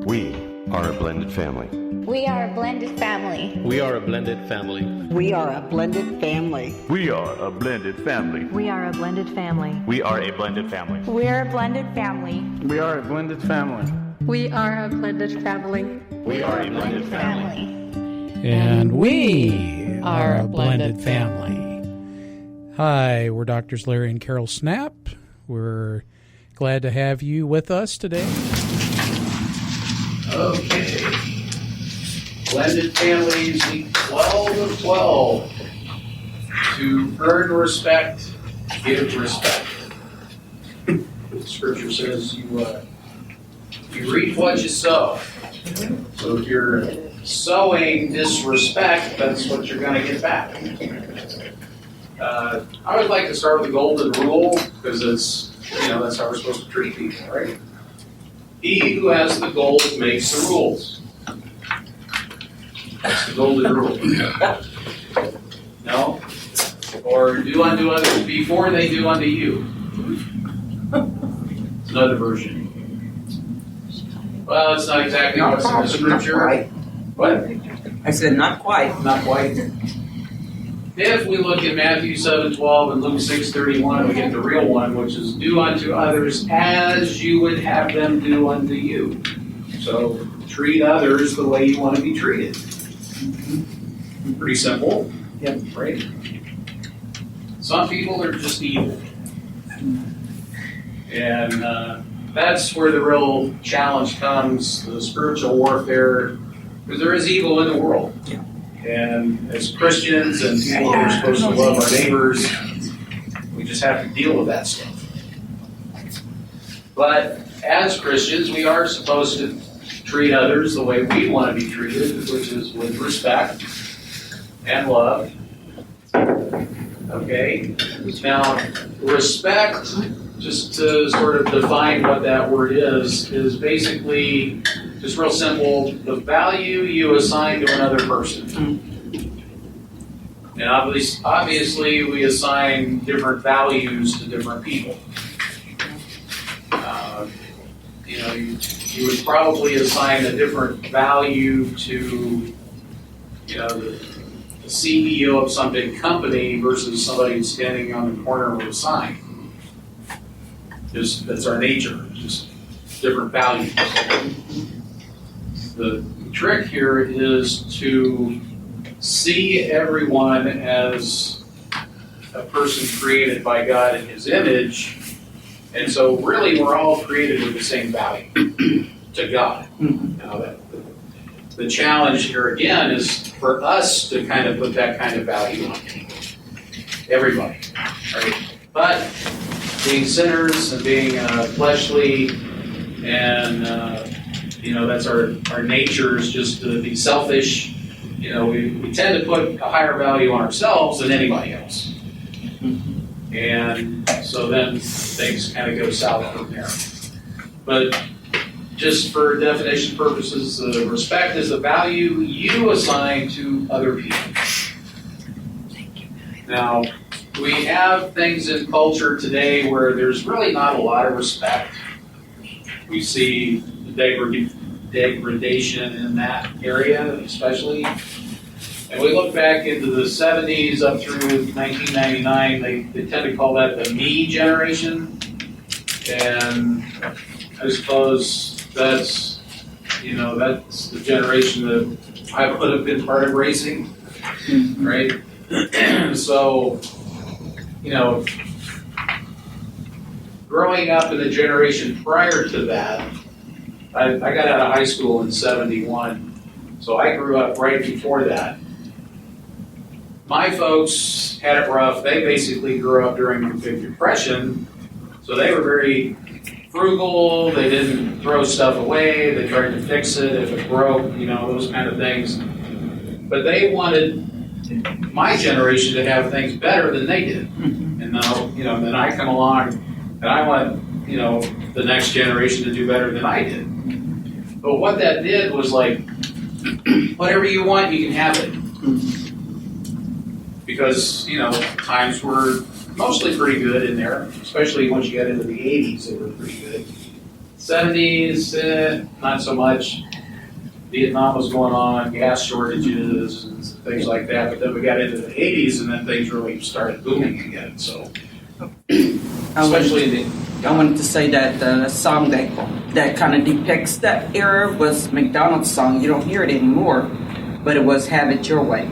We are a blended family. We are a blended family. We are a blended family. We are a blended family. We are a blended family. We are a blended family. We are a blended family. We're a blended family. We are a blended family. We are a blended family. We are a blended family. And we are a blended family. Hi, we're Doctors Larry and Carol Snap. We're glad to have you with us today. Okay. Blended families, week 12 of 12. To earn respect, give respect. The scripture says you reap what you sow. So if you're sowing disrespect, that's what you're going to get back. I would like to start with the golden rule because that's how we're supposed to treat people, right? He who has the gold makes the rules. That's the golden rule. No? Or do unto others before they do unto you. It's another version. Well, it's not exactly what's in the scripture. Not quite. What? I said not quite. Not quite. If we look at Matthew 7:12 and Luke 6:31, we get the real one, which is do unto others as you would have them do unto you. So treat others the way you want to be treated. Pretty simple. Yep. Right? Some people are just evil. And that's where the real challenge comes, the spiritual warfare, because there is evil in the world. Yeah. And as Christians and people who are supposed to love our neighbors, we just have to deal with that stuff. But as Christians, we are supposed to treat others the way we want to be treated, which is with respect and love. Okay? Now, respect, just to sort of define what that word is basically just real simple, the value you assign to another person. And obviously we assign different values to different people. You would probably assign a different value to, the CEO of some big company versus somebody who's standing on the corner with a sign. That's our nature, just different values. The trick here is to see everyone as a person created by God in His image, and so really we're all created with the same value to God. Now the challenge here again is for us to kind of put that kind of value on people, everybody, right? But being sinners and being fleshly and that's our nature is just to be selfish. We tend to put a higher value on ourselves than anybody else. And so then things kind of go south from there. But just for definition purposes, respect is the value you assign to other people. Now, we have things in culture today where there's really not a lot of respect. We see degradation in that area, especially. And we look back into the 70s up through 1999, they tend to call that the me generation. And I suppose that's the generation that I would have been part of racing, right? So, growing up in the generation prior to that, I got out of high school in 71, so I grew up right before that. My folks had it rough. They basically grew up during the Big Depression, so they were very frugal. They didn't throw stuff away. They tried to fix it if it broke, those kind of things. But they wanted my generation to have things better than they did. And now, then I come along and I want, the next generation to do better than I did. But what that did was like, whatever you want, you can have it. Because, times were mostly pretty good in there, especially once you got into the 80s, they were pretty good. 70s, not so much. Vietnam was going on, gas shortages and things like that. But then we got into the 80s, and then things really started booming again. So, especially in the I wanted to say that the song that kind of depicts that era was McDonald's song. You don't hear it anymore, but it was "Have It Your Way."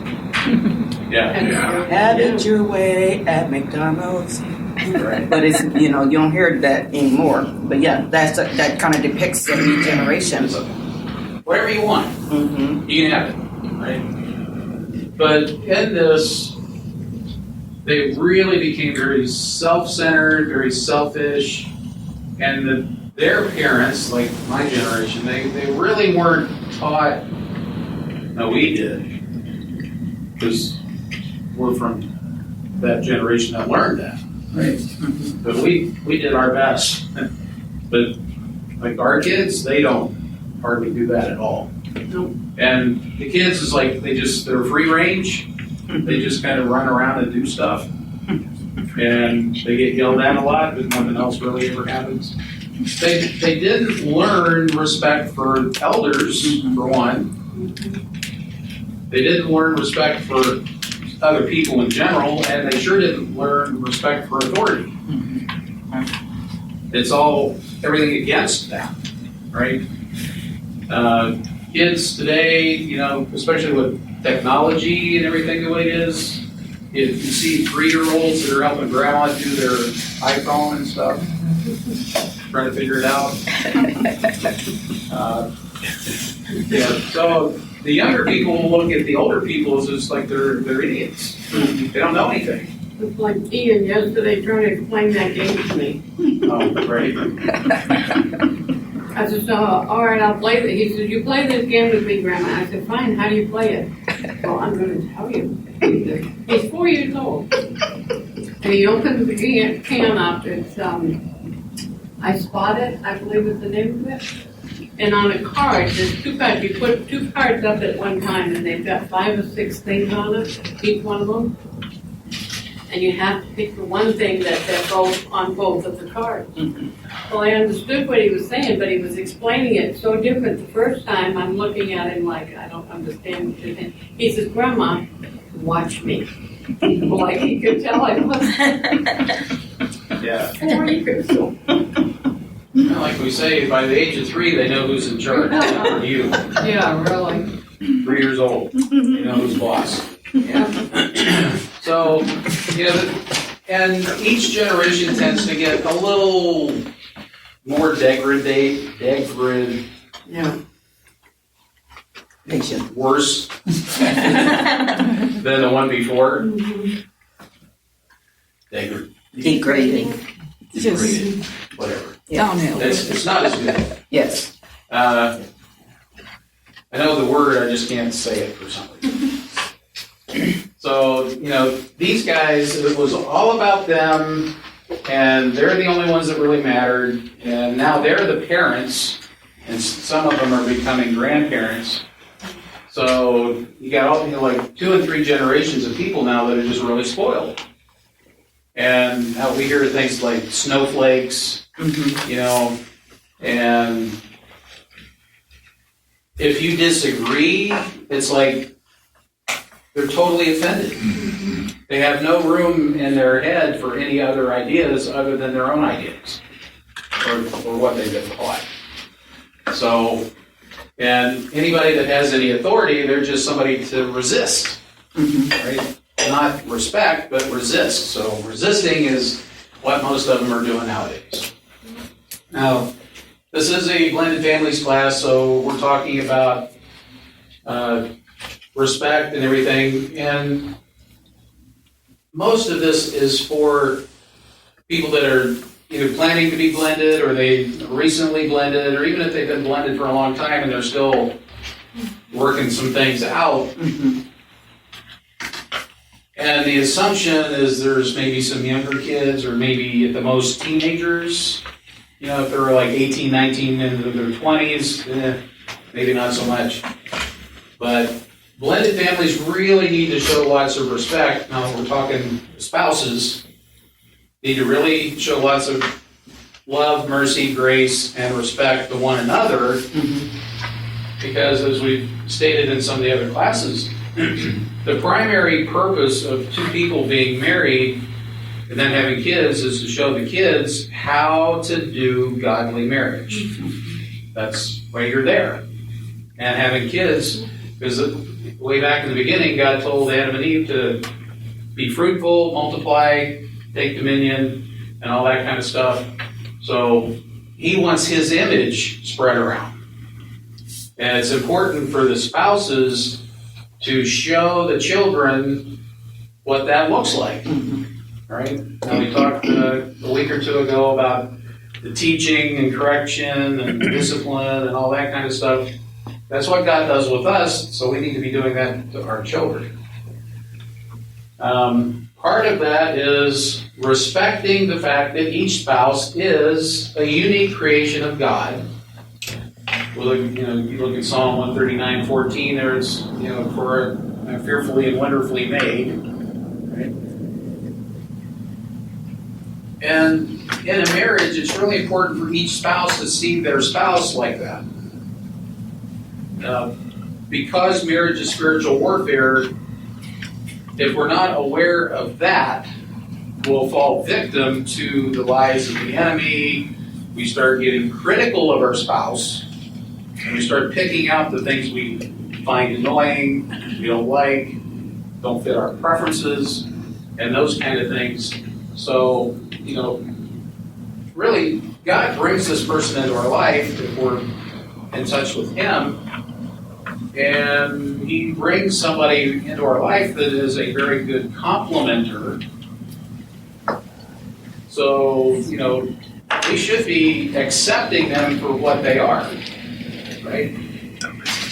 yeah. Have it your way at McDonald's. Right. But it's you don't hear that anymore. But yeah, that kind of depicts the new generation. Whatever you want, Mm-hmm. you can have it, right? But in this, they really became very self-centered, very selfish, and their parents, like my generation, they really weren't taught. No, we did, because we're from that generation that learned that, right? But we did our best. But like our kids, they don't hardly do that at all. Nope. And the kids is like they're free range. They just kind of run around and do stuff. And they get yelled at a lot, but nothing else really ever happens. They didn't learn respect for elders, for one. They didn't learn respect for other people in general, and they sure didn't learn respect for authority. It's all everything against that, right? Kids today, especially with technology and everything the way it is, if you see 3-year-olds that are helping grandma do their iPhone and stuff, trying to figure it out. So the younger people will look at the older people as just like they're idiots. They don't know anything. It's like Ian yesterday trying to explain that game to me. Oh, right. I said, all right, I'll play it. He said, you play this game with me, Grandma. I said, fine, how do you play it? Well, I'm going to tell you. He's 4 years old. And he opens the can up. It's, I Spot It, I believe is the name of it. And on a card, there's 2 cards. You put 2 cards up at one time, and they've got 5 or 6 things on it, each one of them. And you have to pick the one thing that goes on both of the cards. Well, I understood what he was saying, but he was explaining it so different. The first time I'm looking at him like, I don't understand what you're saying. He says, Grandma, watch me. Like he could tell I was Yeah. 4 years old. Like we say, by the age of 3, they know who's in charge. You, Yeah, really. 3 years old, you know who's boss. Yeah. So, and each generation tends to get a little more degraded, Yeah. Patient. worse than the one before. Degrading. Degraded, whatever. Downhill. It's not as good. Yes. I know the word, I just can't say it for some reason. So, these guys, it was all about them, and they're the only ones that really mattered, and now they're the parents, and some of them are becoming grandparents. So, you got all, like 2 and 3 generations of people now that are just really spoiled. And how we hear things like snowflakes, and if you disagree, it's like they're totally offended. They have no room in their head for any other ideas other than their own ideas or what they've been taught. So, and anybody that has any authority, they're just somebody to resist, right? Not respect, but resist. So resisting is what most of them are doing nowadays. Now, this is a blended families class, so we're talking about respect and everything, and most of this is for people that are either planning to be blended or they recently blended, or even if they've been blended for a long time and they're still working some things out. And the assumption is there's maybe some younger kids or maybe at the most teenagers, if they're like 18, 19 into their 20s, maybe not so much. But blended families really need to show lots of respect. Now, we're talking spouses need to really show lots of love, mercy, grace, and respect to one another. Because as we've stated in some of the other classes, the primary purpose of two people being married and then having kids is to show the kids how to do godly marriage. That's why you're there. And having kids, because way back in the beginning, God told Adam and Eve to be fruitful, multiply, take dominion, and all that kind of stuff. So he wants his image spread around. And it's important for the spouses to show the children what that looks like. All right? Now, we talked a week or two ago about the teaching and correction and discipline and all that kind of stuff. That's what God does with us, so we need to be doing that to our children. Part of that is respecting the fact that each spouse is a unique creation of God. Well, you look at Psalm 139:14. There's, for fearfully and wonderfully made. Right? And in a marriage, it's really important for each spouse to see their spouse like that. Because marriage is spiritual warfare, if we're not aware of that, we'll fall victim to the lies of the enemy. We start getting critical of our spouse, and we start picking out the things we find annoying, we don't like, don't fit our preferences, and those kind of things. So, really, God brings this person into our life if we're in touch with Him, and He brings somebody into our life that is a very good complementer. So, we should be accepting them for what they are, right?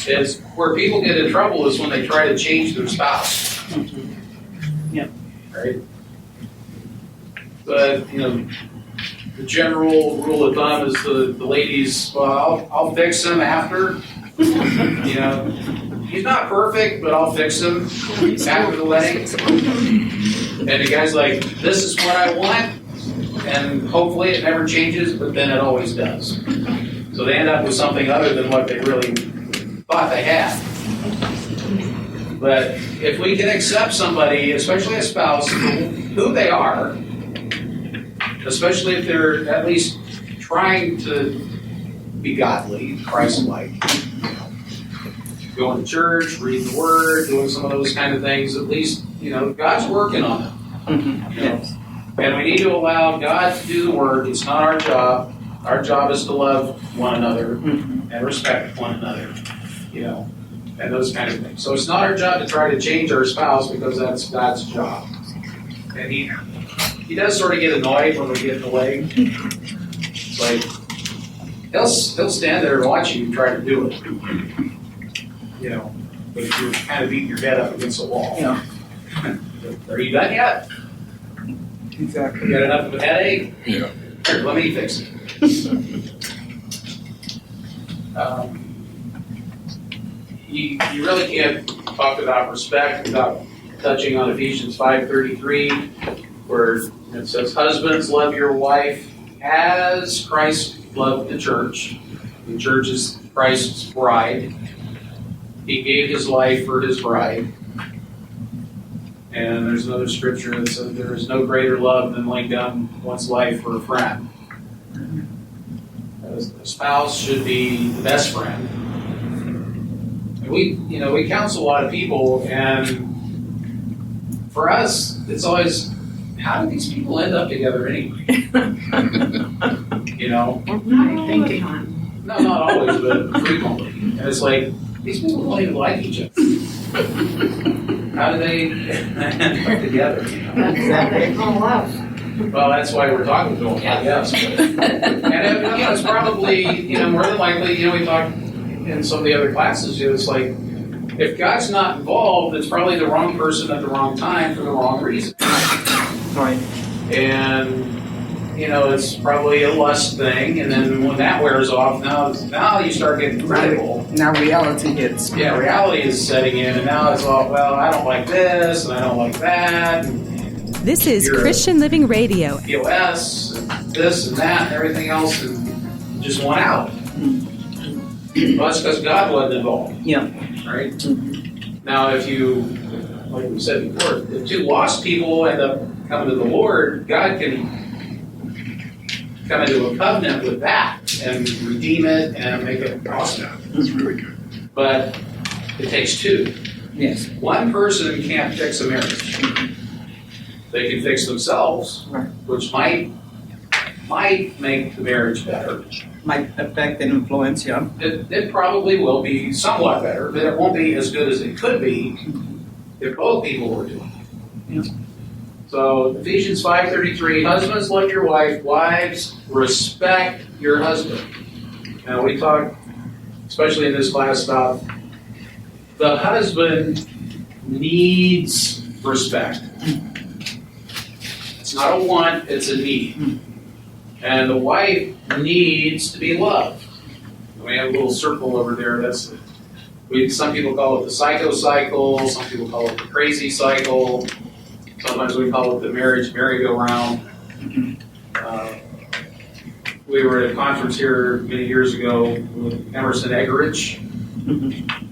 It's where people get in trouble is when they try to change their spouse. Yep. Right? But, the general rule of thumb is the ladies, well, I'll fix him after. He's not perfect, but I'll fix him after the wedding. And the guy's like, this is what I want, and hopefully it never changes, but then it always does. So they end up with something other than what they really thought they had. But if we can accept somebody, especially a spouse, who they are, especially if they're at least trying to be godly, Christ-like, going to church, reading the Word, doing some of those kind of things, at least, God's working on them. Yes. And we need to allow God to do the work. It's not our job. Our job is to love one another and respect one another, and those kind of things. So it's not our job to try to change our spouse because that's God's job. And He does sort of get annoyed when we get in the way. It's like, he'll stand there and watch you try to do it. But if you're kind of beating your head up against the wall. Yeah. Are you done yet? Exactly. You got enough of a headache? Yeah. Here, let me fix it. You really can't talk about respect without touching on Ephesians 5:33, where it says, husbands, love your wife as Christ loved the church. The church is Christ's bride. He gave His life for His bride. And there's another scripture that says there is no greater love than laying down one's life for a friend. A spouse should be the best friend. And we counsel a lot of people, and for us, it's always, how do these people end up together anyway? Not all the time. No, not always, but frequently. And it's like, these people don't even like each other. How do they end up together? That's how they call us. Well, that's why we're talking to them, I guess. And it's probably, more than likely, we talked in some of the other classes, it's like, if God's not involved, it's probably the wrong person at the wrong time for the wrong reason. Right. And, it's probably a lust thing, and then when that wears off, now you start getting critical. Now reality hits. Yeah, reality is setting in, and now it's all, well, I don't like this, and I don't like that. And This is You're a Christian Living Radio. POS, and this and that, and everything else, and just went out. Well, that's because God wasn't involved. Yeah. Right? Now, if you, like we said before, if two lost people end up coming to the Lord, God can come into a covenant with that and redeem it and make it awesome. That's really good. But it takes two. Yes. One person can't fix a marriage. They can fix themselves, Right. which might make the marriage better. Might affect and influence, yeah. It probably will be somewhat better, but it won't be as good as it could be if both people were doing it. Yeah. So Ephesians 5:33, husbands love your wife, wives respect your husband. Now we talk, especially in this class, about the husband needs respect. It's not a want, it's a need. And the wife needs to be loved. We have a little circle over there. Some people call it the psycho cycle. Some people call it the crazy cycle. Sometimes we call it the marriage merry-go-round. We were at a conference here many years ago with Emerson Eggerich,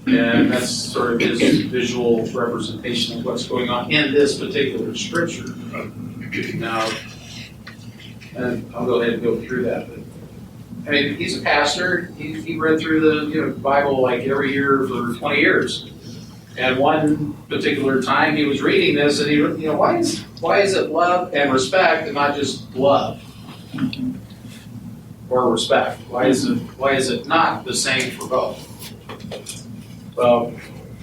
and that's sort of his visual representation of what's going on in this particular scripture. Now, and I'll go ahead and go through that. But, I mean, he's a pastor. He read through the Bible like every year for 20 years. And one particular time he was reading this, and he, why is it love and respect and not just love or respect? Why is it not the same for both? Well,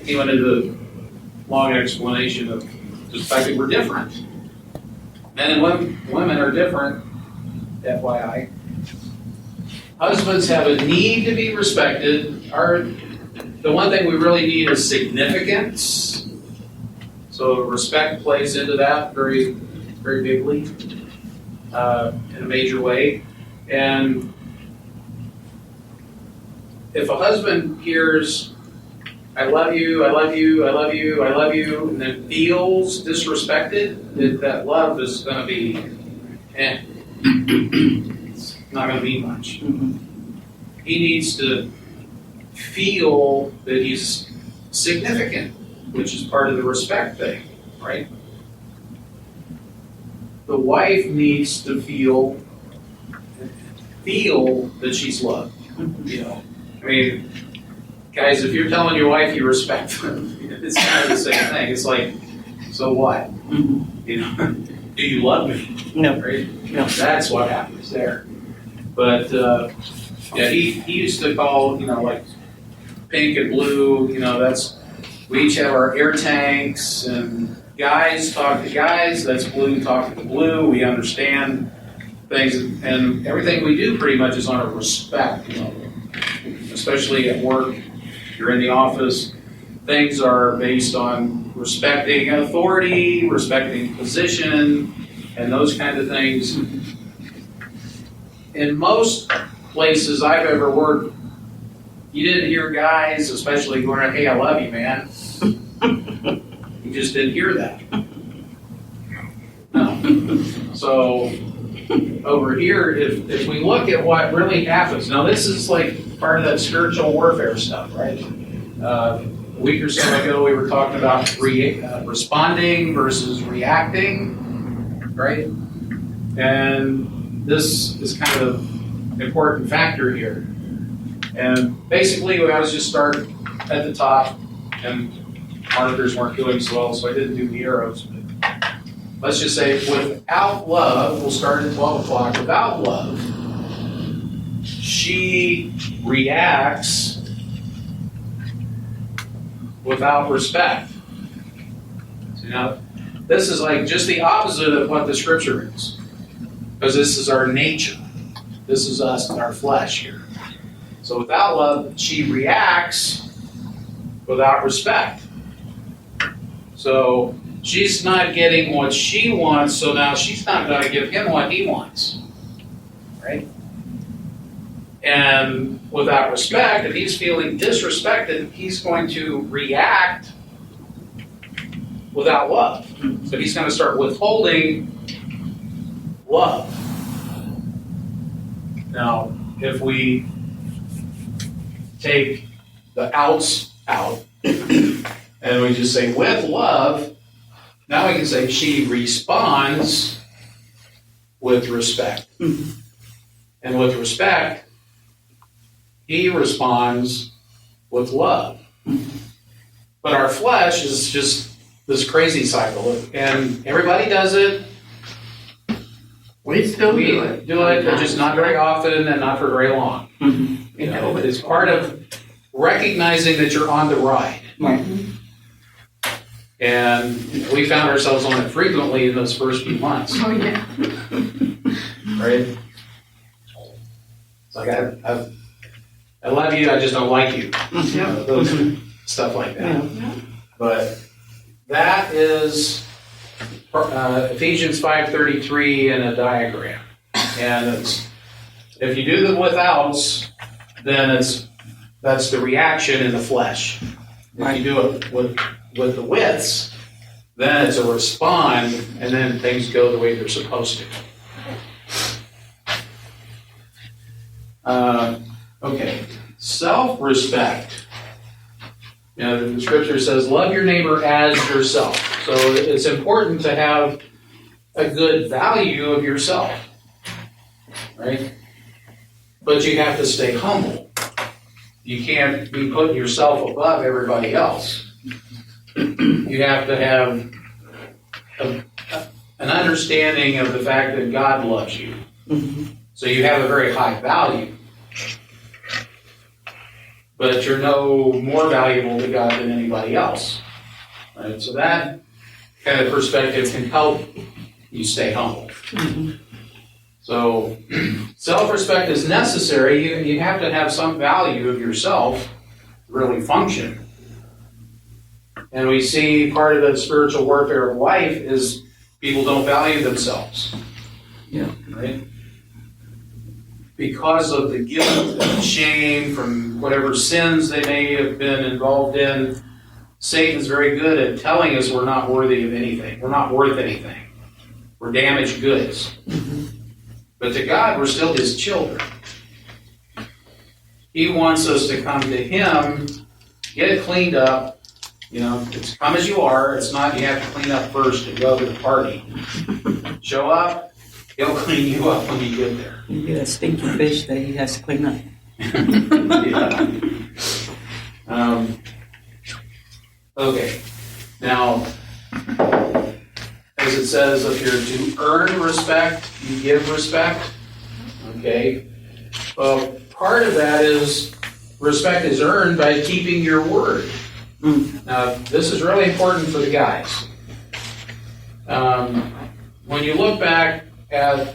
he went into a long explanation of the fact that we're different. Men and women are different. FYI. Husbands have a need to be respected. The one thing we really need is significance. So respect plays into that very, very bigly in a major way. And if a husband hears, I love you, I love you, I love you, I love you, and then feels disrespected, that love is going to be, it's not going to mean much. He needs to feel that he's significant, which is part of the respect thing, right? The wife needs to feel that she's loved. I mean, guys, if you're telling your wife you respect them, it's kind of the same thing. It's like, so what? Do you love me? No. Right? No. That's what happens there. But he used to call, like pink and blue. We each have our air tanks, and guys talk to guys. That's blue talking to blue. We understand things, and everything we do pretty much is on a respect level. Especially at work, you're in the office. Things are based on respecting authority, respecting position, and those kind of things. In most places I've ever worked, you didn't hear guys, especially going, hey, I love you, man. You just didn't hear that. No. So over here, if we look at what really happens, now this is like part of that spiritual warfare stuff, right? A week or so ago, we were talking about responding versus reacting, right? And this is kind of an important factor here. And basically, we always just start at the top, and monitors weren't doing so well, so I didn't do the arrows. But let's just say, without love, we'll start at 12 o'clock. Without love, she reacts without respect. So now, this is like just the opposite of what the scripture is. Because this is our nature. This is us and our flesh here. So without love, she reacts without respect. So she's not getting what she wants, so now she's not going to give him what he wants. Right? And without respect, if he's feeling disrespected, he's going to react without love. So he's going to start withholding love. Now, if we take the outs out and we just say with love, now we can say she responds with respect. And with respect, he responds with love. But our flesh is just this crazy cycle, and everybody does it. We still do it. But just not very often and not for very long. You know, but it's part of recognizing that you're on the ride. Right. And we found ourselves on it frequently in those first few months. Oh, yeah. Right? It's like, I love you, I just don't like you. You know, those stuff like that. But that is Ephesians 5:33 in a diagram. And it's, if you do the withouts, then that's the reaction in the flesh. If you do it with the withs, then it's a respond, and then things go the way they're supposed to. Okay, self-respect. You know, the scripture says, love your neighbor as yourself. So it's important to have a good value of yourself, right? But you have to stay humble. You can't be putting yourself above everybody else. You have to have an understanding of the fact that God loves you. So you have a very high value. But you're no more valuable to God than anybody else. Right? So that kind of perspective can help you stay humble. So self-respect is necessary. You have to have some value of yourself to really function. And we see part of the spiritual warfare of life is people don't value themselves. Yeah. Right? Because of the guilt and shame from whatever sins they may have been involved in, Satan's very good at telling us we're not worthy of anything. We're not worth anything. We're damaged goods. But to God, we're still His children. He wants us to come to Him, get it cleaned up. You know, it's come as you are. It's not you have to clean up first to go to the party. Show up. He'll clean you up when you get there. You get a stinky fish that he has to clean up. Yeah. Okay. Now, as it says up here, to earn respect, you give respect. Okay. Well, part of that is respect is earned by keeping your word. Now, this is really important for the guys. When you look back at,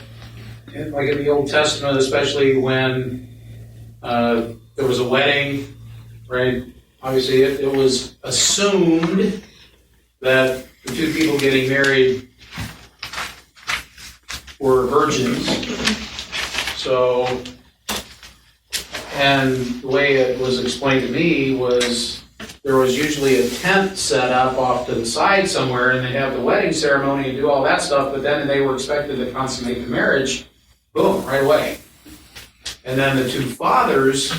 like in the Old Testament, especially when there was a wedding, right? Obviously, it was assumed that the two people getting married were virgins. So, and the way it was explained to me was there was usually a tent set up off to the side somewhere, and they'd have the wedding ceremony and do all that stuff, but then they were expected to consummate the marriage, boom, right away. And then the two fathers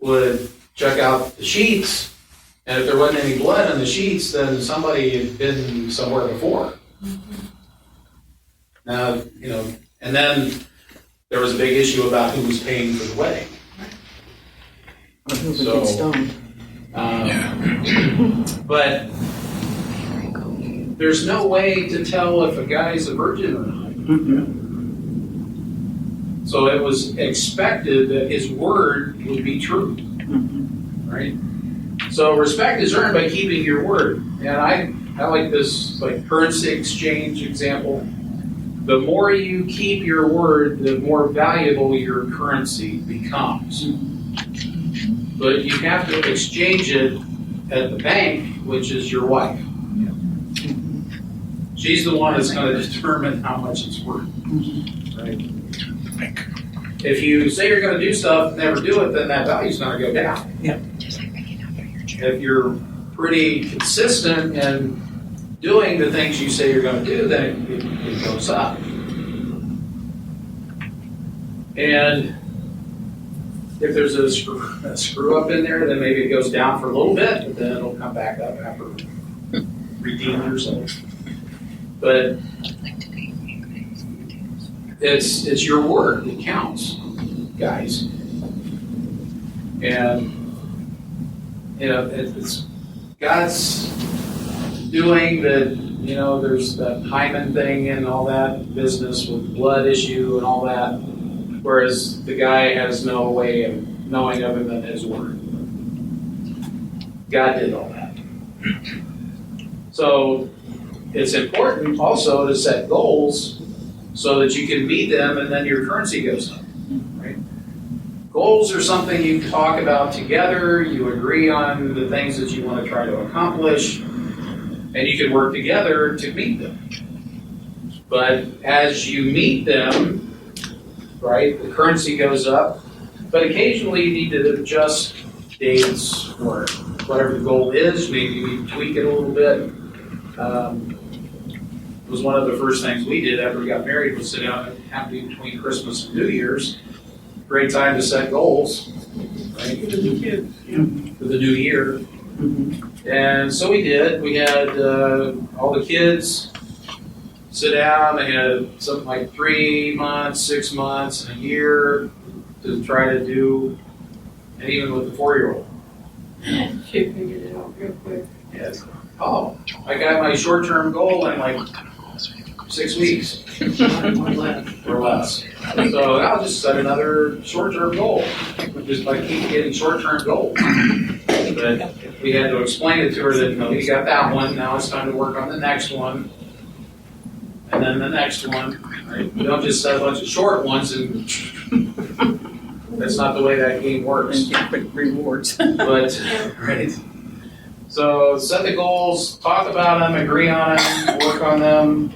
would check out the sheets, and if there wasn't any blood on the sheets, then somebody had been somewhere before. Now, you know, and then there was a big issue about who was paying for the wedding. Who would get stoned? But there's no way to tell if a guy's a virgin or not. So it was expected that his word would be true. Right? So respect is earned by keeping your word. And I like this like currency exchange example. The more you keep your word, the more valuable your currency becomes. But you have to exchange it at the bank, which is your wife. She's the one that's going to determine how much it's worth. Right? If you say you're going to do stuff and never do it, then that value's going to go down. Yep. If you're pretty consistent and doing the things you say you're going to do, then it goes up. And if there's a screw up in there, then maybe it goes down for a little bit, but then it'll come back up after redeeming yourself. But it's your word that counts, guys. And it's God's doing the, there's that hymen thing and all that business with blood issue and all that, whereas the guy has no way of knowing other than his word. God did all that. So it's important also to set goals so that you can meet them and then your currency goes up. Right? Goals are something you talk about together, you agree on the things that you want to try to accomplish, and you can work together to meet them. But as you meet them, right, the currency goes up, but occasionally you need to adjust dates or whatever the goal is, maybe you tweak it a little bit. It was one of the first things we did after we got married was sit down and have to be between Christmas and New Year's. Great time to set goals, right? For the new kids, for the new year. And so we did. We had all the kids sit down. They had something like 3 months, 6 months, and a year to try to do, and even with the 4-year-old. She figured it out real quick. Yes. Oh, I got my short-term goal in like 6 weeks or less. So I'll just set another short-term goal. Just by keep getting short-term goals. But we had to explain it to her that, you got that one, now it's time to work on the next one. And then the next one. Right? You don't just set a bunch of short ones and that's not the way that game works. And get quick rewards. But, right. So set the goals, talk about them, agree on them, work on them,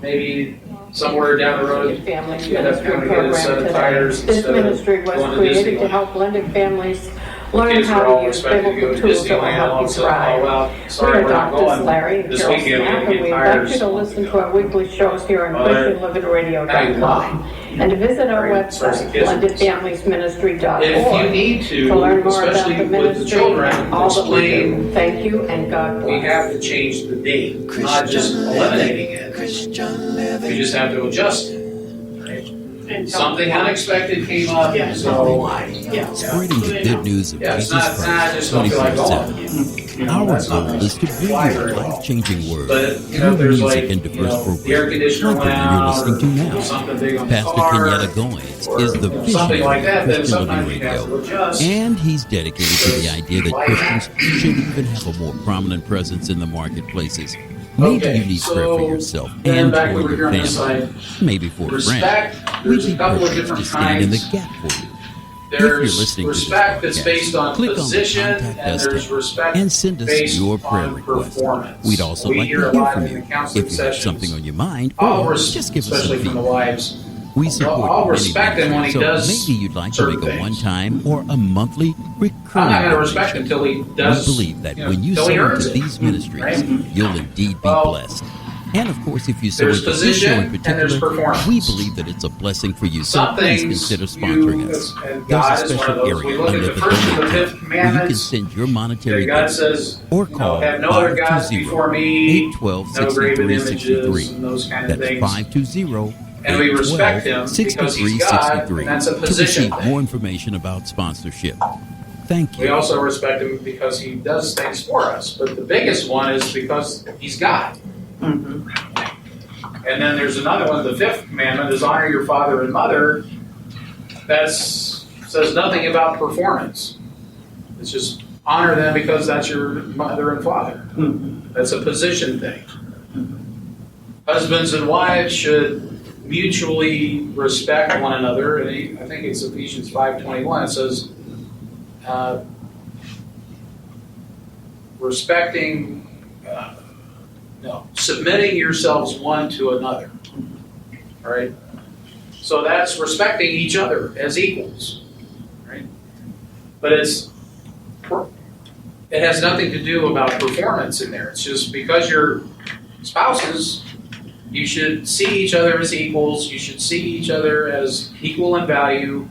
maybe somewhere down the road. Family You end up going to get a set of tires This instead of ministry was going to created to Disneyland. help blended families learn Kids are how all to use expected to go biblical to tools that will Disneyland, help all of you a sudden, oh, thrive. well, sorry, We're we're not Doctors Larry going. and This Carol weekend we Snap, gotta and get we invite tires. you to listen to our weekly shows here on ChristianLividRadio.com and to visit our Right, starts the website, kids. blendedfamiliesministry.org. If you need to learn more about especially the with the ministry children, and all that we explain do. Thank you and God bless. we have to change the date, not just eliminating it. We just have to adjust it. And Something unexpected came up, Yeah, so Spreading the good news of yeah, it's Jesus not just Christ don't feel like 24/7. Our that's not goal gonna is to bring fly you very well. life-changing word But through there's music like and diverse the air programs, conditioner like the went one you're out, listening to or now. something big on the Pastor car, Kenyatta Goins or is the something visionary like that. of Then Christian Living sometimes you have to Radio, adjust. and he's dedicated to the idea that Christians should even have a more prominent presence in the marketplaces. Maybe Okay, you need prayer for so yourself then and back for over your here on this family, side, maybe for a friend. respect. We'd There's be a couple of privileged different to stand in the kinds. gap for you. If you're There's listening to this respect that's podcast, based on click on the position, Contact and Us there's tab respect and send us based your prayer on request. performance. We'd also We like hear to a hear lot from in the you. counseling If you have sessions. something on your mind, I'll or just give us some especially from the feedback. wives. We support I'll many respect him when he so does maybe you'd like to certain make a things. one-time or a monthly recurring I'm not going to respect donation. him until he does. We believe that when you till sow he earns into it. these ministries, Right? you'll indeed be Well, blessed. And of course, if you sow there's into this position show in and there's particular, performance. we believe that it's a blessing for you. So Some please things consider sponsoring us. and There's God a is one of special those. We area look at under the the first of the donate fifth tab where you can commandments. send your monetary God gift says, or call have no other gods before me, 520-812-6363. no graven images and those kind of That's things. 520 And we respect him because he's God, and that's a position To receive thing. more information about sponsorship. Thank you. We also respect him because he does things for us. But the biggest one is because he's God. And then there's another one, the fifth commandment is honor your father and mother. That says nothing about performance. It's just honor them because that's your mother and father. That's a position thing. Husbands and wives should mutually respect one another. And I think it's Ephesians 5:21. It says, submitting yourselves one to another. All right? So that's respecting each other as equals. Right? But it has nothing to do about performance in there. It's just because you're spouses, you should see each other as equals, you should see each other as equal in value,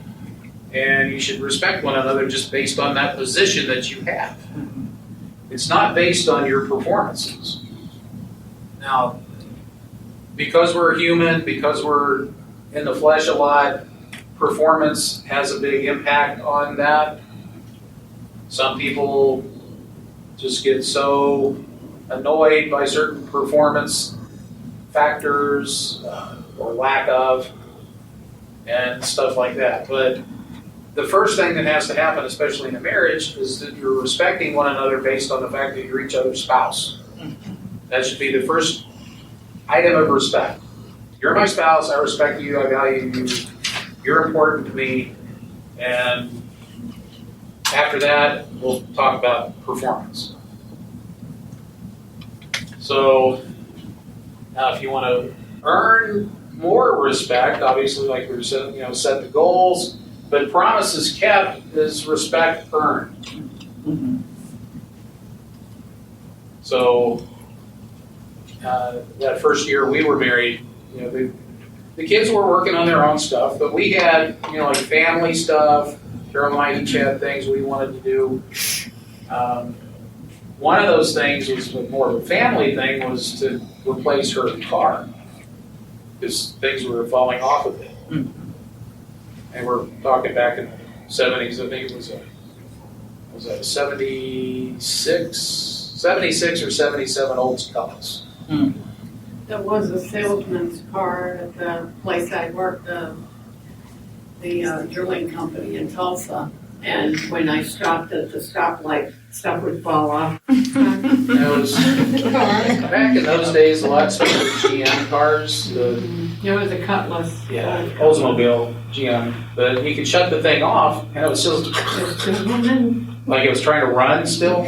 and you should respect one another just based on that position that you have. It's not based on your performances. Now, because we're human, because we're in the flesh a lot, performance has a big impact on that. Some people just get so annoyed by certain performance factors or lack of and stuff like that. But the first thing that has to happen, especially in a marriage, is that you're respecting one another based on the fact that you're each other's spouse. That should be the first item of respect. You're my spouse, I respect you, I value you, you're important to me, and after that, we'll talk about performance. So, now if you want to earn more respect, obviously, like we said, set the goals, but promises kept is respect earned. Mm-hmm. So, that first year we were married, the kids were working on their own stuff, but we had, like family stuff. Carol and I each had things we wanted to do. One of those things was more of a family thing, was to replace her car because things were falling off of it. Mm-hmm. And we're talking back in the 70s. I think it was a 76 or 77 Oldsmobile. Mm-hmm. There was a salesman's car at the place I worked, the drilling company in Tulsa. And when I stopped at the stoplight, stuff would fall off. It was back in those days. A lot of GM cars. There was a Cutlass. Yeah, Oldsmobile GM. But you could shut the thing off, and it was still like it was trying to run still.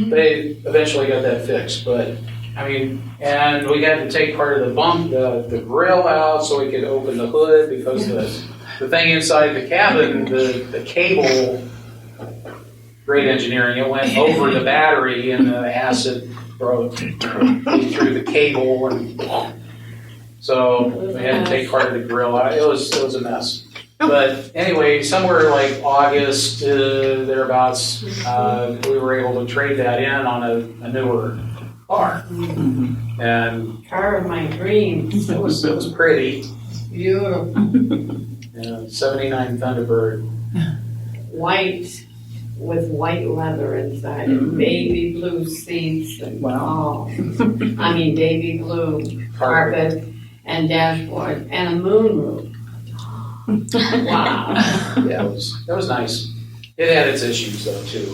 They eventually got that fixed, but and we had to take part of the grill out so we could open the hood because the thing inside the cabin, the cable, great engineering, it went over the battery and the acid broke through the cable, and so we had to take part of the grill out. It was a mess. But anyway, somewhere like August, thereabouts, we were able to trade that in on a newer car. Mm-hmm. And Car of my dreams. it was pretty. Beautiful. 79 Thunderbird. White with white leather inside and baby blue seats and baby blue carpet and dashboard and a moonroof. Wow. Yeah, it was nice. It had its issues though too.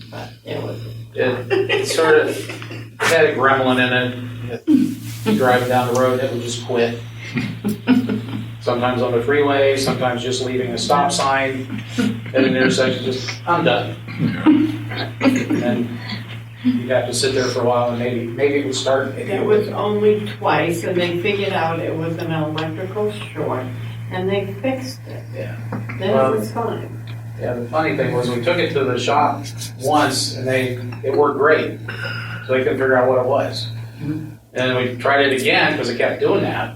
But it was. It sort of had a gremlin in it. You driving down the road, it would just quit. Sometimes on the freeway, sometimes just leaving a stop sign at an intersection, I'm done. And you'd have to sit there for a while and maybe it would start. It was only twice and they figured out it was an electrical short and they fixed it. Yeah. Then it was fine. Yeah, the funny thing was we took it to the shop once and it worked great. So they couldn't figure out what it was. And then we tried it again because it kept doing that.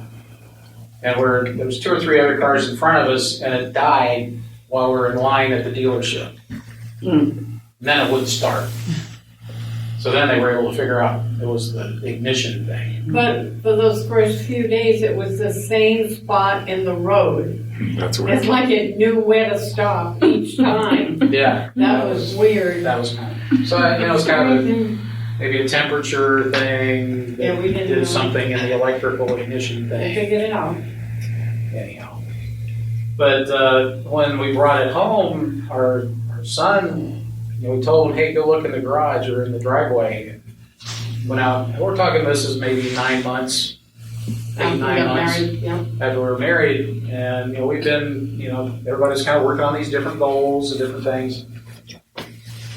And there was 2 or 3 other cars in front of us, and it died while we were in line at the dealership. And then it wouldn't start. So then they were able to figure out it was the ignition thing. But for those first few days, it was the same spot in the road. That's weird. It's like it knew where to stop each time. Yeah. That was weird. That was kind of, so it was kind of maybe a temperature thing. Yeah, we didn't did know. something in the electrical ignition They thing. figured it out. Anyhow. But when we brought it home, our son, we told him, hey, go look in the garage or in the driveway. Went out, and we're talking this is maybe 9 months, 8, 9 months Married, yeah. after we were married. And, we've been, everybody's kind of working on these different goals and different things.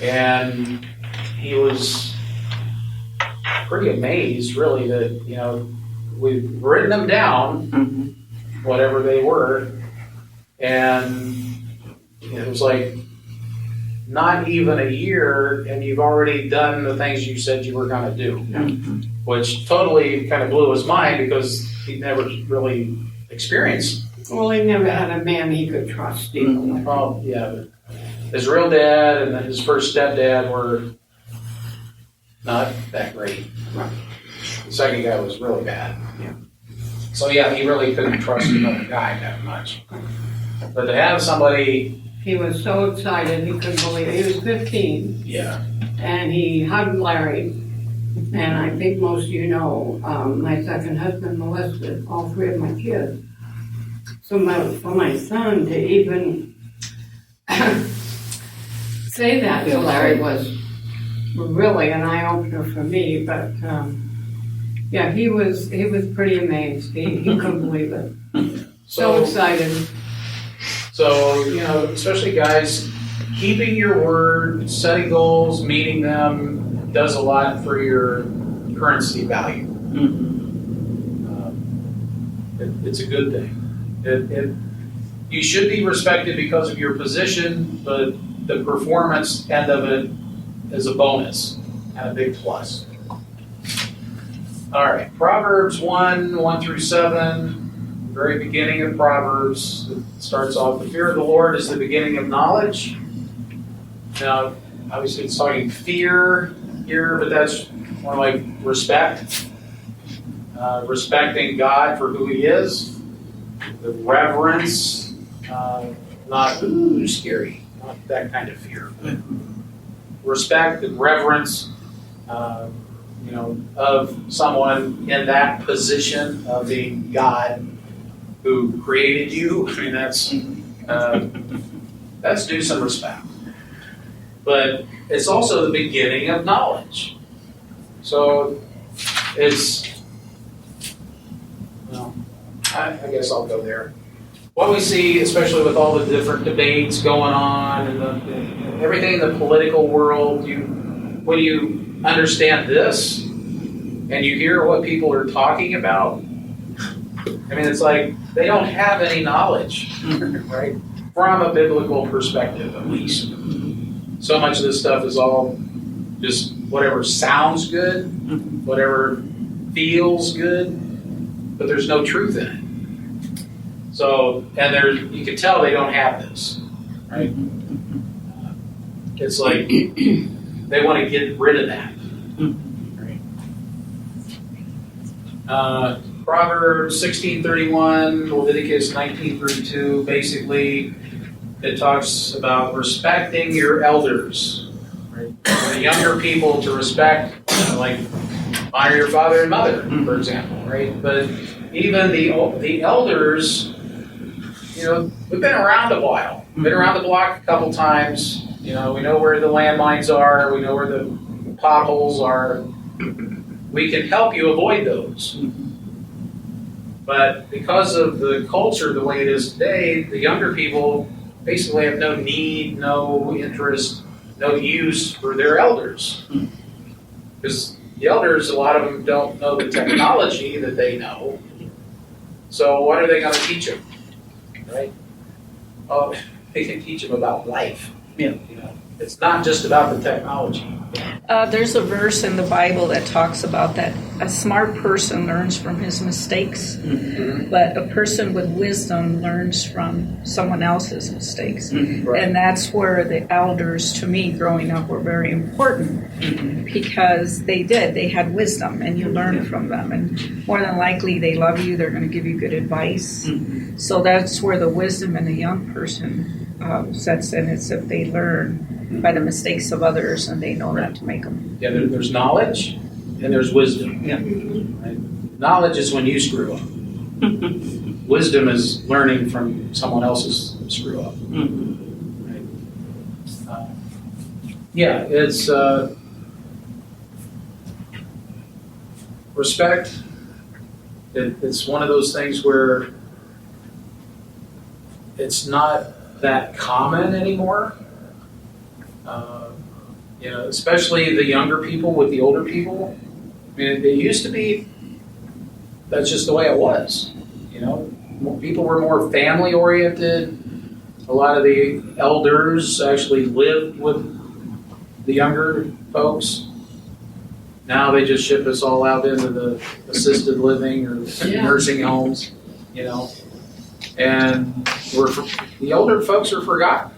And he was pretty amazed, really, that, we've written them down, whatever they were, and it was like, not even a year, and you've already done the things you said you were going to do, which totally kind of blew his mind because he never really experienced. Well, he never had a man he could trust. Even. Oh, yeah. But his real dad and then his first stepdad were not that great. The second guy was really bad. Yeah. So yeah, he really couldn't trust another guy that much. But to have somebody, He was so excited he couldn't believe it. He was 15, yeah, and he hugged Larry. And I think most of you know, my second husband molested all three of my kids. So for my son to even say that to Larry was really an eye-opener for me. But yeah, he was pretty amazed. He couldn't believe it. So excited. So, especially guys, keeping your word, setting goals, meeting them, does a lot for your currency value. It's a good thing. You should be respected because of your position, but the performance end of it is a bonus and a big plus. All right, Proverbs 1 through 7. Very beginning of Proverbs, it starts off, the fear of the Lord is the beginning of knowledge. Now, obviously it's talking fear here, but that's more like respect. Respecting God for who He is. The reverence, not, ooh, scary, not that kind of fear. Respect and reverence, of someone in that position of being God who created you. I mean, that's due some respect. But it's also the beginning of knowledge. So I guess I'll go there. What we see, especially with all the different debates going on and everything in the political world, when you understand this and you hear what people are talking about, I mean, it's like they don't have any knowledge, right? From a biblical perspective, at least. So much of this stuff is all just whatever sounds good, whatever feels good, but there's no truth in it. So, and you can tell they don't have this, right? It's like they want to get rid of that, right? Proverbs 16:31, Leviticus 19:32, basically it talks about respecting your elders, right? For the younger people to respect, like honor your father and mother, for example, right? But even the elders, we've been around a while. We've been around the block a couple times. We know where the landmines are. We know where the potholes are. We can help you avoid those. But because of the culture the way it is today, the younger people basically have no need, no interest, no use for their elders. Because the elders, a lot of them don't know the technology that they know. So what are they going to teach them? Right? Oh, they can teach them about life. Yeah. It's not just about the technology. There's a verse in the Bible that talks about that a smart person learns from his mistakes, but a person with wisdom learns from someone else's mistakes. Right. And that's where the elders, to me, growing up, were very important because they had wisdom, and you learn from them. And more than likely, they love you, they're going to give you good advice. So that's where the wisdom in a young person sets in. It's if they learn by the mistakes of others and they know not to make them. Yeah, there's knowledge and there's wisdom. Yeah. Right? Knowledge is when you screw up. Wisdom is learning from someone else's screw up. Right? It's respect. It's one of those things where it's not that common anymore. Especially the younger people with the older people. I mean, it used to be, that's just the way it was. People were more family oriented. a lot of the elders actually lived with the younger folks. Now they just ship us all out into the assisted living or nursing homes, you know. And the older folks are forgotten.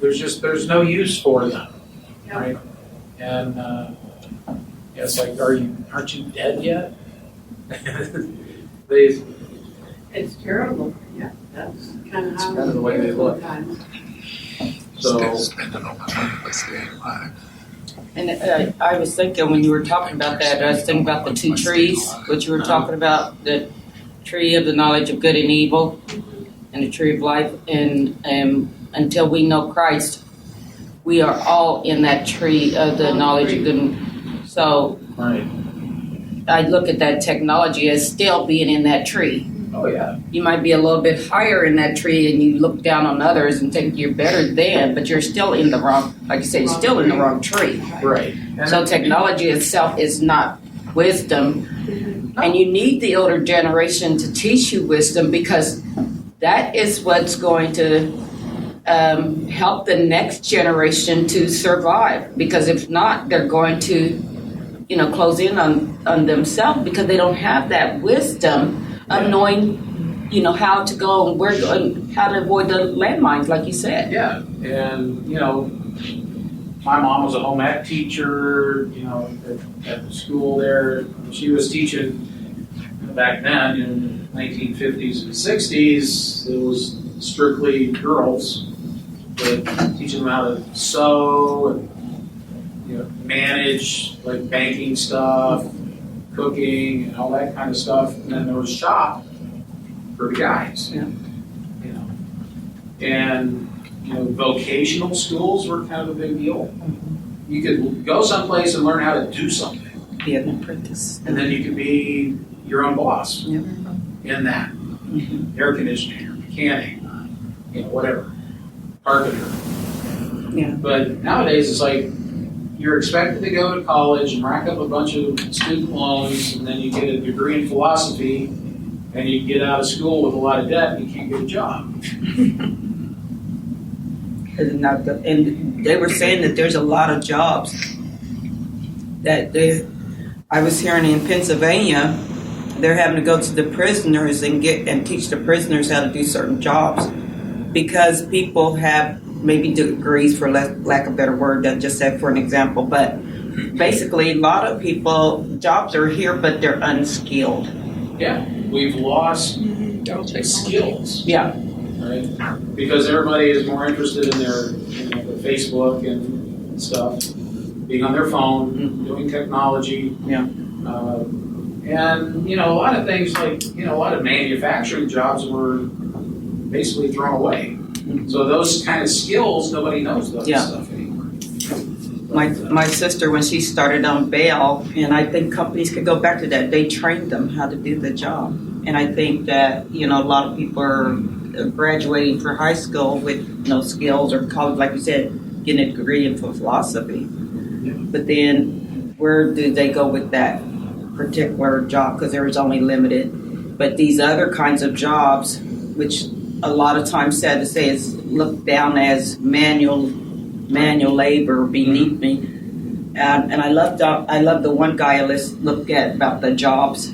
There's no use for them, right? And it's like, aren't you dead yet? It's terrible. Yeah, that's kind of how kind of the way they look. sometimes. So, And I was thinking when you were talking about that, I was thinking about the two trees, what you were talking about, the tree of the knowledge of good and evil and the tree of life. And until we know Christ, we are all in that tree of the knowledge of good and so right. I look at that technology as still being in that tree. Oh, yeah. You might be a little bit higher in that tree and you look down on others and think you're better than, but you're still in the wrong, like you said, you're still in the wrong tree. Right. So technology itself is not wisdom. And you need the older generation to teach you wisdom because that is what's going to help the next generation to survive. Because if not, they're going to, close in on themselves because they don't have that wisdom of knowing, how to go and where and how to avoid the landmines, like you said. Yeah, and my mom was a home ec teacher, at the school there. She was teaching back then in the 1950s and 60s. It was strictly girls, but teaching them how to sew and manage like banking stuff, cooking, and all that kind of stuff. And then there was shop for the guys. Yeah. And vocational schools were kind of a big deal. You could go someplace and learn how to do something. Be an apprentice. And then you could be your own boss Yeah. in that. Air conditioning, mechanic, whatever. Carpenter. Yeah. But nowadays it's like you're expected to go to college and rack up a bunch of student loans, and then you get a degree in philosophy, and you get out of school with a lot of debt and you can't get a job. And they were saying that there's a lot of jobs I was hearing in Pennsylvania, they're having to go to the prisoners and teach the prisoners how to do certain jobs because people have maybe degrees, for lack of a better word, than just say for an example. But basically, a lot of people, jobs are here, but they're unskilled. Yeah, we've lost skills. Yeah. Right? Because everybody is more interested in their Facebook and stuff, being on their phone, doing technology. Yeah. And, a lot of things like, a lot of manufacturing jobs were basically thrown away. So those kind of skills, nobody knows those stuff anymore. My sister, when she started on bail, and I think companies could go back to that, they trained them how to do the job. And I think that, a lot of people are graduating from high school with no skills or college, like you said, getting a degree in philosophy. But then where do they go with that particular job? Because there is only limited. But these other kinds of jobs, which a lot of times, sad to say, is looked down as manual labor beneath me. And I love the one guy I looked at about the jobs.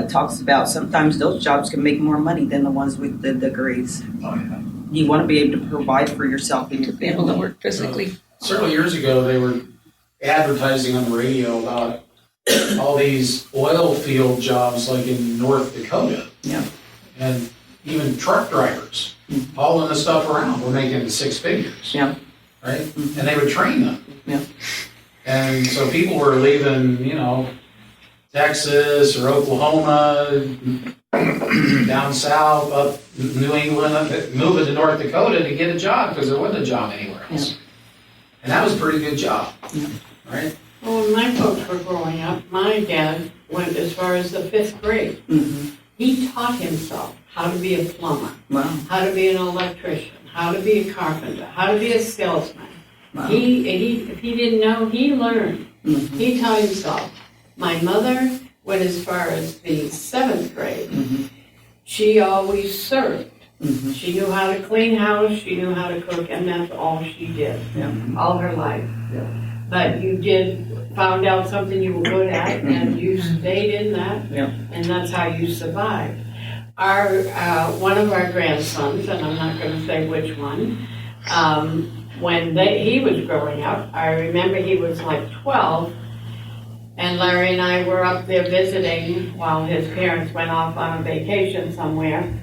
Talks about sometimes those jobs can make more money than the ones with the degrees. Oh, yeah. You want to be able to provide for yourself and your Be able to family. work physically. Several years ago, they were advertising on the radio about all these oil field jobs like in North Dakota. Yeah. And even truck drivers hauling the stuff around were making six figures. Yeah. Right? And they would train them. Yeah. And so people were leaving, Texas or Oklahoma, down south, up New England, moving to North Dakota to get a job because there wasn't a job anywhere else. Yeah. And that was a pretty good job. Yeah. Right? Well, when my folks were growing up, my dad went as far as the 5th grade. Mm-hmm. He taught himself how to be a plumber, Wow. how to be an electrician, how to be a carpenter, how to be a salesman. Wow. If he didn't know, he learned. Mm-hmm. He taught himself. My mother went as far as the 7th grade. Mm-hmm. She always served. She knew how to clean house, she knew how to cook, and that's all she did, all her life. But you found out something you were good at, and you stayed in that, and that's how you survived. One of our grandsons, and I'm not going to say which one, when he was growing up, I remember he was like 12, and Larry and I were up there visiting while his parents went off on a vacation somewhere.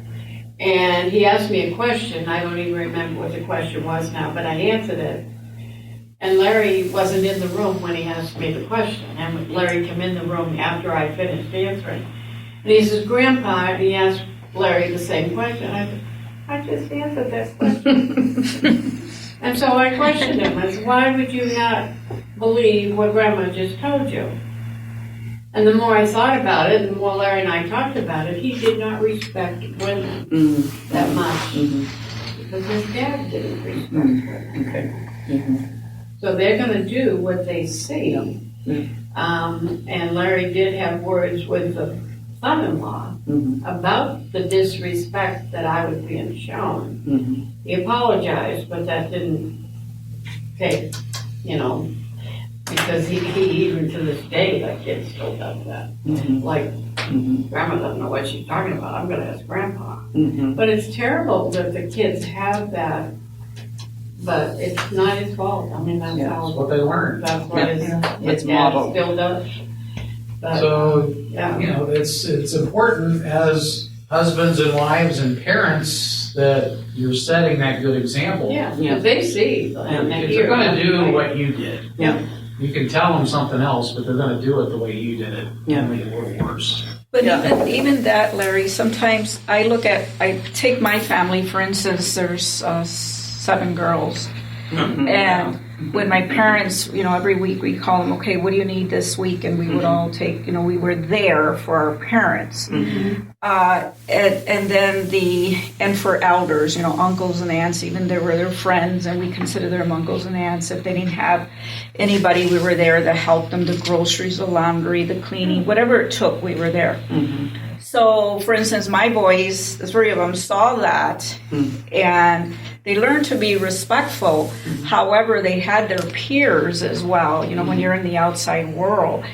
And he asked me a question. I don't even remember what the question was now, but I answered it. And Larry wasn't in the room when he asked me the question. And Larry came in the room after I finished answering. And he says, Grandpa, and he asked Larry the same question. I said, I just answered that question. And so I questioned him. I said, why would you not believe what Grandma just told you? And the more I thought about it, the more Larry and I talked about it, he did not respect women that much. Because his dad didn't respect women. So they're going to do what they see. And Larry did have words with the son-in-law about the disrespect that I was being shown. He apologized, but that didn't take, because he even to this day, that kid still does that. Like, Grandma doesn't know what she's talking about. I'm going to ask Grandpa. But it's terrible that the kids have that, but it's not his fault. I mean, that's what they learned. That's what his dad still does. But, So, yeah. it's important as husbands and wives and parents that you're setting that good example. Yeah, because they see. And they If hear. they're going to do what you did, Yeah. you can tell them something else, but they're going to do it the way you did it, only a little worse. But even that, Larry, sometimes I take my family, for instance, there's 7 girls. And when my parents, every week we call them, okay, what do you need this week? And we would all take, we were there for our parents. And then for elders, uncles and aunts, even they were their friends, and we consider them uncles and aunts. If they didn't have anybody, we were there to help them, the groceries, the laundry, the cleaning, whatever it took, we were there. So, for instance, my boys, the 3 of them, saw that, and they learned to be respectful. However, they had their peers as well, when you're in the outside world.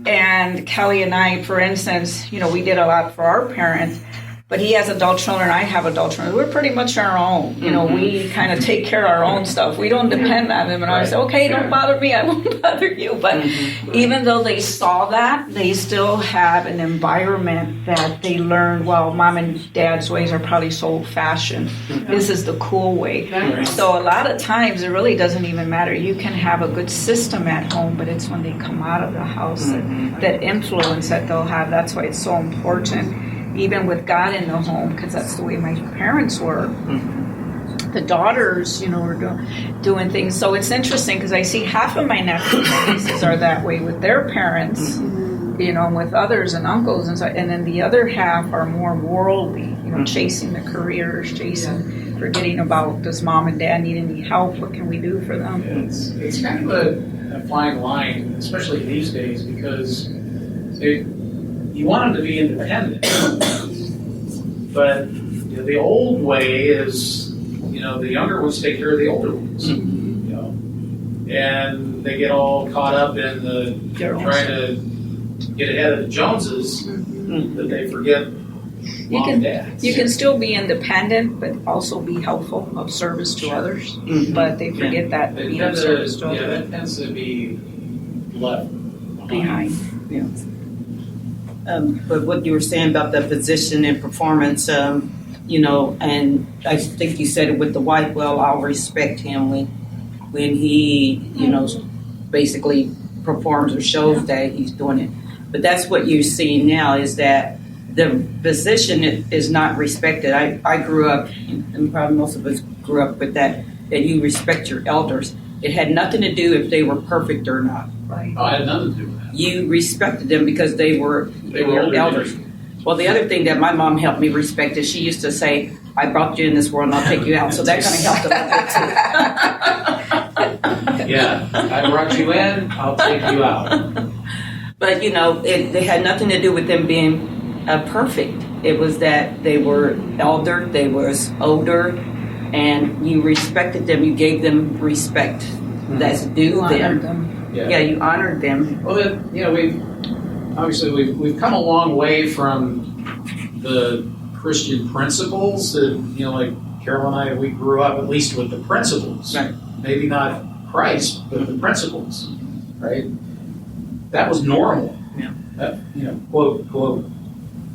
And Kelly and I, for instance, we did a lot for our parents, but he has adult children, I have adult children. We're pretty much our own. We kind of take care of our own stuff. We don't depend on them. And I say, okay, don't bother me, I won't bother you. But even though they saw that, they still have an environment that they learned, well, mom and dad's ways are probably so old-fashioned. This is the cool way. So a lot of times it really doesn't even matter. You can have a good system at home, but it's when they come out of the house that influence that they'll have. That's why it's so important. Even with God in the home, because that's the way my parents were. The daughters, were doing things. So it's interesting because I see half of my nephews and nieces are that way with their parents, with others and uncles, and then the other half are more worldly, chasing the careers, forgetting about, does mom and dad need any help? What can we do for them? It's kind of a fine line, especially these days, because you want them to be independent, but the old way is, the younger ones take care of the older ones, and they get all caught up in trying to get ahead of the Joneses that they forget mom and dad. You can still be independent, but also be helpful, of service to others. But they forget that being of service to others. Yeah, that tends to be left behind. Yeah. But what you were saying about the position and performance, and I think you said it with the wife, well, I'll respect him when he, basically performs or shows that he's doing it. But that's what you're seeing now, is that the position is not respected. I grew up, and probably most of us grew up with that you respect your elders. It had nothing to do if they were perfect or not. Right. I had nothing to do with that. You respected them because they were your elders. Well, the other thing that my mom helped me respect is she used to say, I brought you in this world and I'll take you out. So that kind of helped a little bit too. Yeah, I brought you in, I'll take you out. But, they had nothing to do with them being perfect. It was that they were elder, they was older, and you respected them. You gave them respect that's due them. Yeah, you honored them. Well, then, we've come a long way from the Christian principles that, like Carol and I, we grew up at least with the principles. Right. Maybe not Christ, but the principles, right? That was normal. Yeah. That, quote,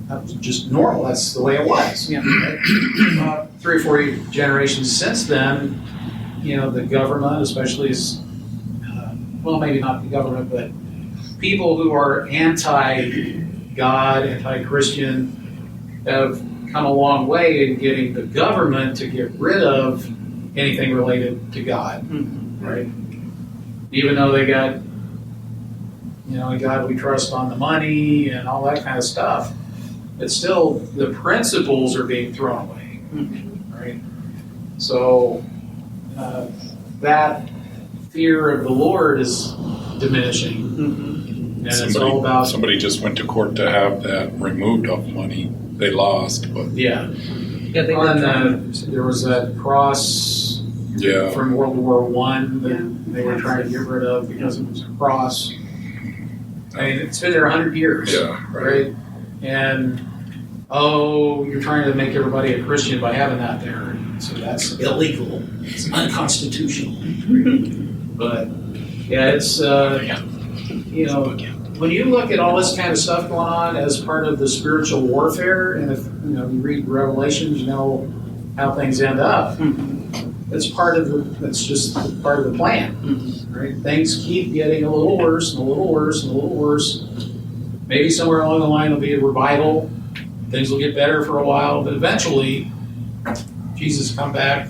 that was just normal. That's the way it was. Yeah. Right? 3 or 4 generations since then, the government, especially maybe not the government, but people who are anti-God, anti-Christian, have come a long way in getting the government to get rid of anything related to God, right? Even though they got, in God we trust on the money and all that kind of stuff, but still the principles are being thrown away, right? So that fear of the Lord is diminishing. And it's all about... Somebody just went to court to have that removed off money. They lost, but... Yeah. They there was that cross from World War I that they were trying to get rid of because it was a cross. I mean, it's been there 100 years, right? And, you're trying to make everybody a Christian by having that there. So that's illegal. It's unconstitutional. But, it's, when you look at all this kind of stuff going on as part of the spiritual warfare, and if you read Revelations, you know how things end up. That's just part of the plan, right? Things keep getting a little worse and a little worse and a little worse. Maybe somewhere along the line there'll be a revival. Things will get better for a while, but eventually Jesus will come back,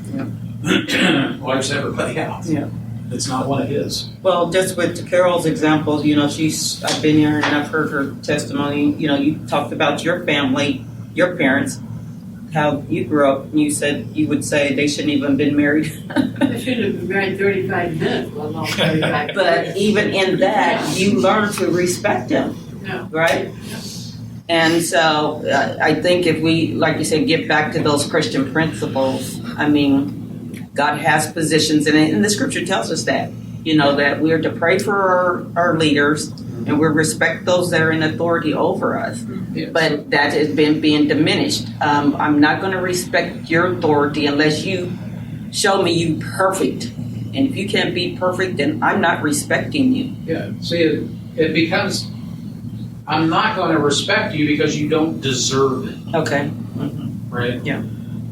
wipes everybody out. Yeah. It's not one of his. Well, just with Carol's example, I've been here and I've heard her testimony. You talked about your family, your parents, how you grew up, and you would say they shouldn't even been married. They shouldn't have been married 35 minutes, let alone 35 But even in that, you learn to respect them, right? And so I think if we, like you said, get back to those Christian principles, God has positions in it, and the scripture tells us that, that we're to pray for our leaders, and we respect those that are in authority over us. Yes. But that has been being diminished. I'm not going to respect your authority unless you show me you perfect. And if you can't be perfect, then I'm not respecting you. Yeah, see, it becomes, I'm not going to respect you because you don't deserve it. Okay. Right? Yeah.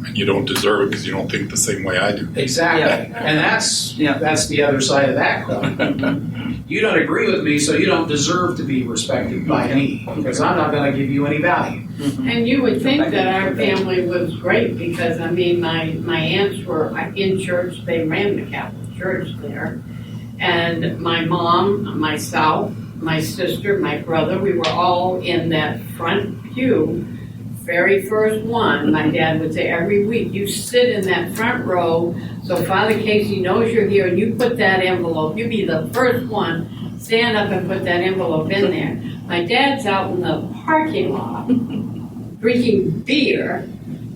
And you don't deserve it because you don't think the same way I do. Exactly. Yeah. And that's the other side of that coin. You don't agree with me, so you don't deserve to be respected by me because I'm not going to give you any value. And you would think that our family was great because, my aunts were in church. They ran the Catholic Church there. And my mom, myself, my sister, my brother, we were all in that front pew. Very first one, my dad would say every week, you sit in that front row so Father Casey knows you're here and you put that envelope, you be the first one, stand up and put that envelope in there. My dad's out in the parking lot drinking beer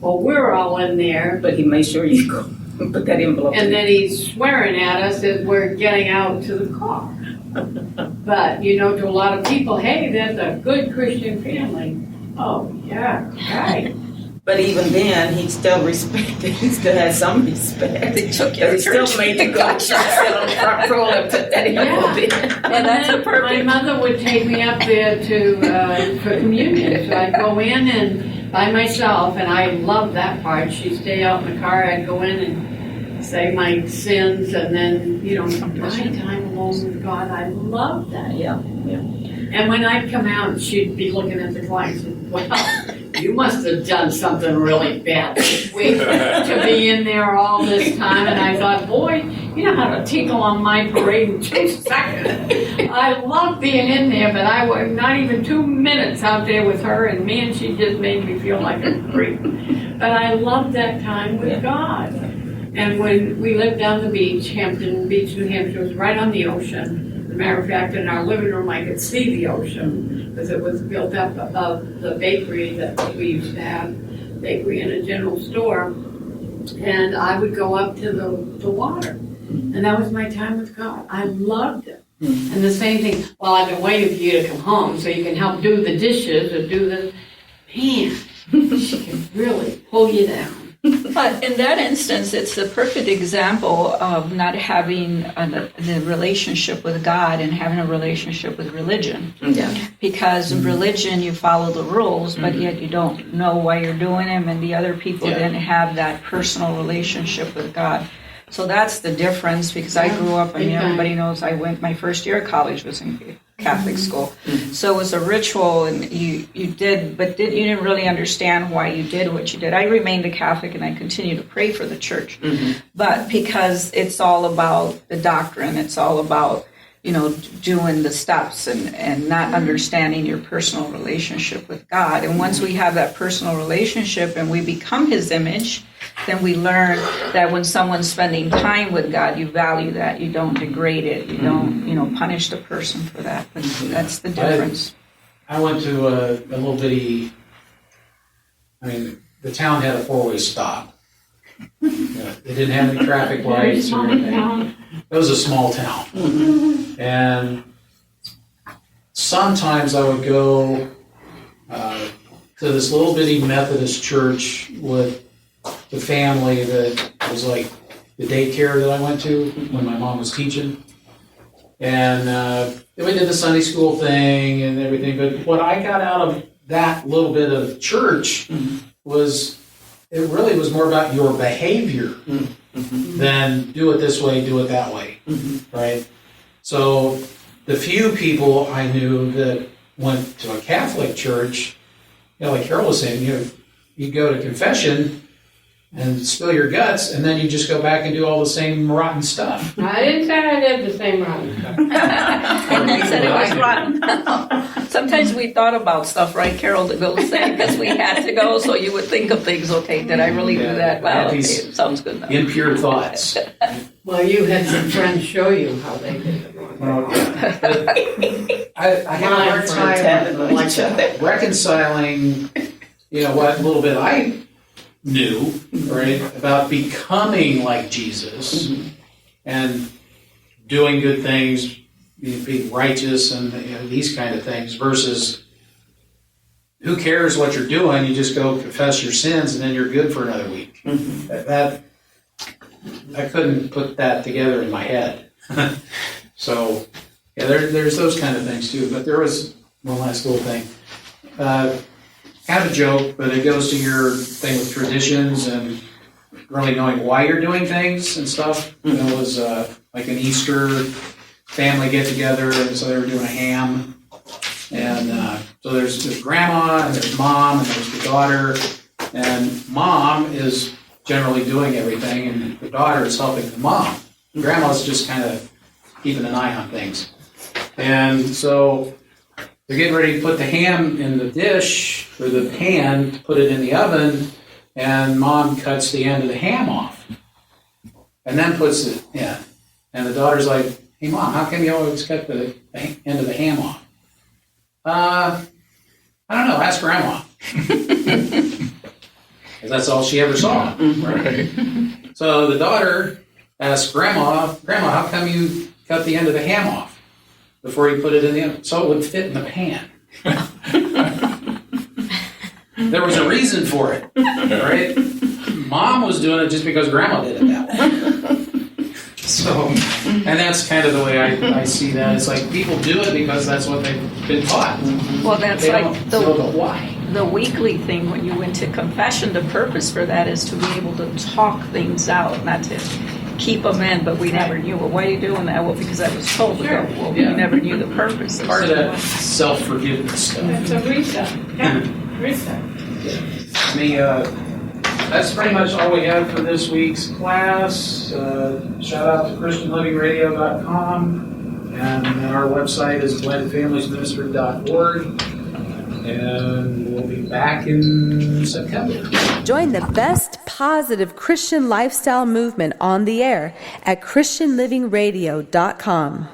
while we're all in there. But he made sure you go put that envelope in. And then he's swearing at us as we're getting out to the car. But, to a lot of people, hey, that's a good Christian family. Oh, yeah, right. But even then, he still respected. He still had some respect. He still made the go sit on the front row and put that envelope in. And then my mother would take me up there for communion. So I'd go in and by myself, and I loved that part. She'd stay out in the car. I'd go in and say my sins, and then my time alone with God. I loved that. Yeah. And when I'd come out, she'd be looking at the clock and said, well, you must have done something really bad this week to be in there all this time. And I thought, boy, you know how to tinkle on my parade in 2 seconds. I love being in there, but I was not even 2 minutes out there with her, and man, she just made me feel like a creep. But I loved that time with God. And when we lived down the beach, Hampton Beach, New Hampshire, was right on the ocean. As a matter of fact, in our living room, I could see the ocean because it was built up above the bakery that we used to have, bakery and a general store. And I would go up to the water. And that was my time with God. I loved it. And the same thing, well, I've been waiting for you to come home so you can help do the dishes or do the, man, she can really pull you down. But in that instance, it's the perfect example of not having the relationship with God and having a relationship with religion. Yeah. Because in religion, you follow the rules, but yet you don't know why you're doing them, and the other people didn't have that personal relationship with God. So that's the difference, because I grew up, I mean, everybody knows my first year of college was in Catholic school. So it was a ritual, and you did, but you didn't really understand why you did what you did. I remained a Catholic, and I continue to pray for the church. But because it's all about the doctrine, it's all about, doing the steps and not understanding your personal relationship with God. And once we have that personal relationship and we become His image, then we learn that when someone's spending time with God, you value that. You don't degrade it. You don't, punish the person for that. But that's the difference. I went to a little bitty, the town had a four-way stop. It didn't have any traffic lights or anything. It was a small town. And sometimes I would go to this little bitty Methodist church with the family that was like the daycare that I went to when my mom was teaching. And we did the Sunday school thing and everything. But what I got out of that little bit of church was, it really was more about your behavior than do it this way, do it that way, right? So the few people I knew that went to a Catholic church, like Carol was saying, you go to confession and spill your guts, and then you just go back and do all the same rotten stuff. I didn't say I did the same rotten stuff. I said it was rotten. Sometimes we thought about stuff, right, Carol, to go say, because we had to go, so you would think of things, okay, did I really do that? Well, okay, it sounds good enough. Impure thoughts. Well, you had some friends show you how they did it. I have a hard time reconciling, what little bit I knew, right, about becoming like Jesus and doing good things, being righteous and these kind of things, versus who cares what you're doing, you just go confess your sins and then you're good for another week. That I couldn't put that together in my head. So there's those kind of things too. But there was one last little thing. Kind of a joke, but it goes to your thing with traditions and really knowing why you're doing things and stuff. It was like an Easter family get together, and so they were doing a ham. And so there's grandma, and there's mom, and there's the daughter. And mom is generally doing everything, and the daughter is helping the mom. Grandma's just kind of keeping an eye on things. And so they're getting ready to put the ham in the dish, or the pan, to put it in the oven, and mom cuts the end of the ham off. And then puts it in. And the daughter's like, hey mom, how come you always cut the end of the ham off? I don't know, ask grandma. Because that's all she ever saw. Right? So the daughter asked grandma, how come you cut the end of the ham off before you put it in the oven? So it would fit in the pan. There was a reason for it, right? Mom was doing it just because grandma did it that way. So, and that's kind of the way I see that. It's like people do it because that's what they've been taught. Well, that's they like don't know why. The weekly thing when you went to confession, the purpose for that is to be able to talk things out, not to keep them in, but we never knew, well, why are you doing that? Well, because I was told to go. Well, we never knew the purpose. Part of that self-forgiveness stuff. It's a reset. Yeah, reset. That's pretty much all we have for this week's class. Shout out to ChristianLivingRadio.com, and our website is blendedfamiliesministry.org, and we'll be back in September. Join the best positive Christian lifestyle movement on the air at ChristianLivingRadio.com.